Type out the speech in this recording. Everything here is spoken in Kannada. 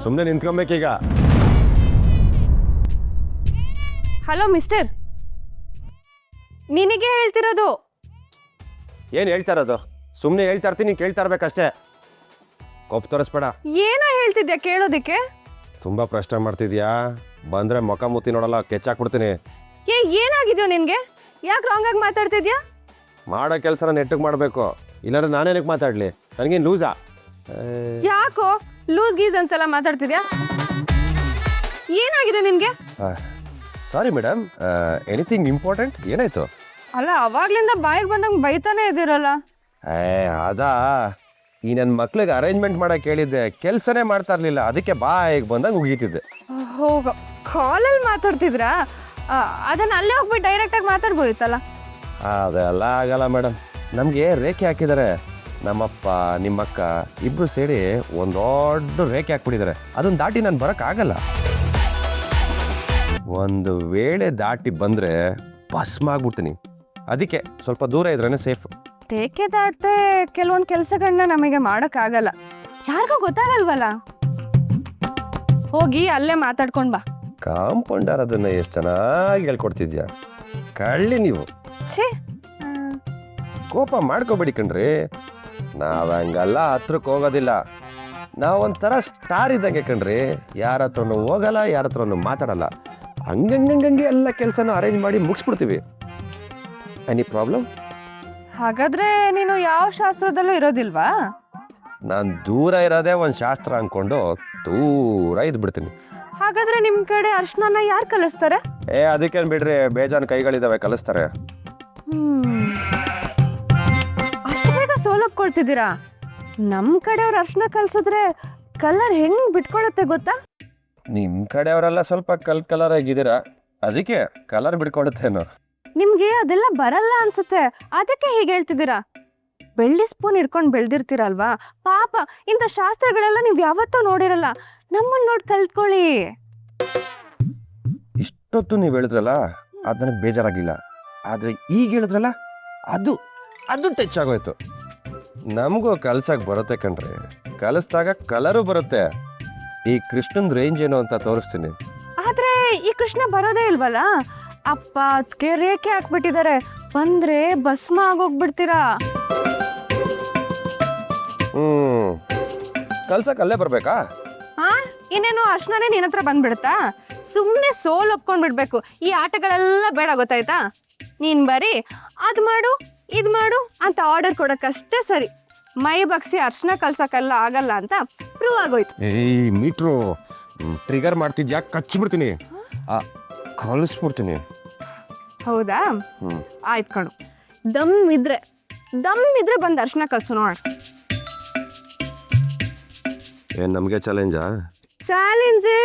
ಸುಮ್ಮನೆ ನಿಂತ್ಕೊಬೇಕೀಗ. ಹಲೋ ಮಿಸ್ಟರ್, ನಿನಗೆ ಹೇಳ್ತಿರೋದು. ಏನು ಹೇಳ್ತಾ ಇರೋದು? ಸುಮ್ಮನೆ ಹೇಳ್ತಾ ಇರ್ತೀನಿ, ಕೇಳ್ತಾ ಇರ್ಬೇಕಷ್ಟೇ. ಕೋಪ ತೋರಿಸ್ಬೇಡ. ಏನೋ ಹೇಳ್ತಿದ್ಯಾ ಕೇಳೋದಕ್ಕೆ? ತುಂಬ ಪ್ರಶ್ನೆ ಮಾಡ್ತಿದ್ಯಾ? ಬಂದರೆ ಮುಖ ಮುತ್ತಿ ನೋಡಲ್ಲ, ಕೆಚ್ಚಾಕ್ಬಿಡ್ತೀನಿ. ಏನಾಗಿದ್ಯೋ ನಿನಗೆ? ಯಾಕೆ ರಾಂಗ್ ಆಗಿ ಮಾತಾಡ್ತಿದ್ಯಾ? ಮಾಡೋ ಕೆಲಸನ ನೆಟ್ಟಿಗೆ ಮಾಡಬೇಕು, ಇಲ್ಲಾಂದ್ರೆ ನಾನೇನಕ್ಕೆ ಮಾತಾಡಲಿ? ನನಗೇನು ಲೂಸಾ? ಯಾಕೋ ಲೂಸ್ ಗೀಸ್ ಅಂತೆಲ್ಲ ಮಾತಾಡ್ತಿದ್ಯಾ? ಏನಾಗಿದೆ ನಿನಗೆ? Sorry madam, anything important? ಏನಾಯ್ತು? ಅಲ್ಲ, ಅವಾಗ್ಲಿಂದ ಬಾಯಿಗೆ ಬಂದಂಗೆ ಬೈತಾನೆ ಇದ್ದೀರಲ್ಲ. ಅದಾ, ಈ ನನ್ನ ಮಕ್ಳಿಗೆ ಅರೇಂಜ್ಮೆಂಟ್ ಮಾಡೋಕೆ ಹೇಳಿದ್ದೆ, ಕೆಲಸನೇ ಮಾಡ್ತಾ ಇರಲಿಲ್ಲ, ಅದಕ್ಕೆ ಬಾಯಿಗೆ ಬಂದಂಗೆ ಉಗೀತಿದ್ದೆ. ಹೋಗ, ಕಾಲಲ್ಲಿ ಮಾತಾಡ್ತಿದ್ರಾ? ಅದನ್ನ ಅಲ್ಲೇ ಹೋಗ್ಬಿಟ್ಟು ಡೈರೆಕ್ಟಾಗಿ ಮಾತಾಡ್ಬೋದಿತ್ತಲ್ಲ. ಅದೆಲ್ಲ ಆಗಲ್ಲ ಮೇಡಮ್. ನಮಗೆ ರೇಖೆ ಹಾಕಿದ್ದಾರೆ. ನಮ್ಮಪ್ಪ ನಿಮ್ಮಕ್ಕ ಇಬ್ಬರು ಸೇರಿ ಒಂದು ದೊಡ್ಡ ರೇಖೆ ಹಾಕ್ಬಿಟ್ಟಿದ್ದಾರೆ. ಅದನ್ನು ದಾಟಿ ನಾನು ಬರೋಕ್ಕಾಗಲ್ಲ. ಒಂದು ವೇಳೆ ದಾಟಿ ಬಂದರೆ ಭಸ್ಮ ಆಗ್ಬಿಡ್ತೀನಿ. ಅದಕ್ಕೆ ಸ್ವಲ್ಪ ದೂರ ಇದ್ರೇ ಸೇಫ್. ರೇಖೆ ದಾಟ್ತೆ ಕೆಲವೊಂದು ಕೆಲಸಗಳನ್ನ ನಮಗೆ ಮಾಡೋಕ್ಕಾಗಲ್ಲ. ಯಾರಿಗೂ ಗೊತ್ತಾಗಲ್ವಲ್ಲ. ಹೋಗಿ ಅಲ್ಲೇ ಮಾತಾಡ್ಕೊಂಡು ಬಾ. ಕಾಂಪೌಂಡರ್ ಅದನ್ನು ಎಷ್ಟು ಚೆನ್ನಾಗಿ ಹೇಳ್ಕೊಡ್ತಿದ್ಯಾ. ಕಳ್ಳಿ ನೀವು. ಛೇ, ಕೋಪ ಮಾಡ್ಕೋಬೇಡಿ ಕಣ್ರಿ. ನಾವು ಹಂಗಲ್ಲ ಹತ್ರಕ್ಕೆ ಹೋಗೋದಿಲ್ಲ. ನಾವೊಂಥರ ಸ್ಟಾರ್ ಇದ್ದಂಗೆ ಕಣ್ರಿ. ಯಾರ ಹತ್ರನೂ ಹೋಗಲ್ಲ, ಯಾರ ಹತ್ರನೂ ಮಾತಾಡಲ್ಲ. ಹಂಗಂಗಂಗೆ ಎಲ್ಲ ಕೆಲಸನ ಅರೇಂಜ್ ಮಾಡಿ ಮುಗಿಸ್ಬಿಡ್ತೀವಿ. Any problem? ಹಾಗಾದ್ರೆ ನೀನು ಯಾವ ಶಾಸ್ತ್ರದಲ್ಲೂ ಇರೋದಿಲ್ವಾ? ನಾನು ದೂರ ಇರೋದೇ ಒಂದು ಶಾಸ್ತ್ರ ಅಂದ್ಕೊಂಡು ದೂರ ಇದ್ಬಿಡ್ತೀನಿ. ಹಾಗಾದ್ರೆ ನಿಮ್ಮ ಕಡೆ ಅರ್ಶನ ಯಾರು ಕಲಿಸ್ತಾರೆ? ಅದಕ್ಕೇನು ಬಿಡ್ರಿ, ಬೇಜಾನ್ ಕೈಗಳಿದ್ದಾವೆ, ಕಲಿಸ್ತಾರೆ. ಅಷ್ಟು ಬೇಗ ಸೋಲೊಪ್ಕೊಳ್ತಿದ್ದೀರಾ? ನಮ್ಮ ಕಡೆಯವ್ರು ಅರ್ಶನ ಕಲ್ಸಿದ್ರೆ ಕಲರ್ ಹೆಂಗ್ ಬಿಟ್ಕೊಳುತ್ತೆ ಗೊತ್ತಾ? ನಿಮ್ಮ ಕಡೆಯವರೆಲ್ಲ ಸ್ವಲ್ಪ ಕಲರ್ ಆಗಿದ್ದೀರಾ, ಅದಕ್ಕೆ ಕಲರ್ ಬಿಡ್ಕೊಡುತ್ತೇನೋ. ನಿಮ್ಗೆ ಅದೆಲ್ಲ ಬರಲ್ಲ ಅನ್ಸುತ್ತೆ, ಅದಕ್ಕೆ ಹೀಗೆ ಹೇಳ್ತಿದ್ದೀರಾ. ಬೆಳ್ಳಿ ಸ್ಪೂನ್ ಇಟ್ಕೊಂಡು ಬೆಳೆದಿರ್ತೀರಲ್ವಾ, ಪಾಪ ಇಂಥ ಶಾಸ್ತ್ರಗಳೆಲ್ಲ ನೀವು ಯಾವತ್ತೂ ನೋಡಿರಲ್ಲ. ನಮ್ಮನ್ನ ನೋಡಿ ಕಲ್ತ್ಕೊಳ್ಳಿ. ಇಷ್ಟೊತ್ತು ನೀವು ಹೇಳಿದ್ರಲ್ಲ, ಅದು ನನಗೆ ಬೇಜಾರಾಗಿಲ್ಲ. ಆದರೆ ಈಗ ಹೇಳಿದ್ರಲ್ಲ, ಅದು ಟಚ್ ಆಗೋಯ್ತು. ನಮಗೂ ಕಲ್ಸಕ್ಕೆ ಬರುತ್ತೆ ಕಣ್ರಿ. ಕಲಿಸ್ದಾಗ ಕಲರು ಬರುತ್ತೆ. ಈ ಕೃಷ್ಣನ ರೇಂಜ್ ಏನು ಅಂತ ತೋರಿಸ್ತೀನಿ. ಆದ್ರೆ ಈ ಕೃಷ್ಣ ಬರೋದೇ ಇಲ್ವಲ್ಲ. ಅಪ್ಪ ಅದಕ್ಕೆ ರೇಖೆ ಹಾಕ್ಬಿಟ್ಟಿದ್ದಾರೆ. ಬಂದ್ರೆ ಭಸ್ಮ ಆಗೋಗ್ಬಿಡ್ತೀರಾ. ಕಲ್ಸಕ್ಕೆ ಅಲ್ಲೇ ಬರ್ಬೇಕಾ? ಇನ್ನೇನು ಅರ್ಶನೇ ನಿನ್ನ ಹತ್ರ ಬಂದ್ಬಿಡುತ್ತಾ? ಸುಮ್ಮನೆ ಸೋಲ್ ಒಪ್ಕೊಂಡ್ ಬಿಡ್ಬೇಕು. ಈ ಆಟಗಳೆಲ್ಲ ಬೇಡ, ಗೊತ್ತಾಯ್ತಾ? ನೀನ್ ಬರೀ ಅದ್ ಮಾಡು ಇದ್ ಮಾಡು ಅಂತ ಆರ್ಡರ್ ಕೊಡಕ್ಕಷ್ಟೇ ಸರಿ. ಮೈ ಬಗ್ಸಿ ಅರ್ಶನ ಕಲ್ಸಕ್ಕೆಲ್ಲ ಆಗಲ್ಲ ಅಂತ ಪ್ರೂವ್ ಆಗೋಯ್ತು. ಮೀಟ್ರು ಟ್ರಿಗರ್ ಮಾಡ್ತಿದ್ಯಾ? ಕಚ್ಚಿಬಿಡ್ತೀನಿ, ಕಲಿಸ್ಬಿಡ್ತೀನಿ. ಹೌದಾ? ಆಯ್ತು ಕಣು. ದಮ್ ಇದ್ರೆ ಬಂದು ಅರ್ಶನ ಕಲ್ಸು ನೋಡ. ಏನು ನಮಗೆ ಚಾಲೆಂಜಾ? ಚಾಲೆಂಜೇ.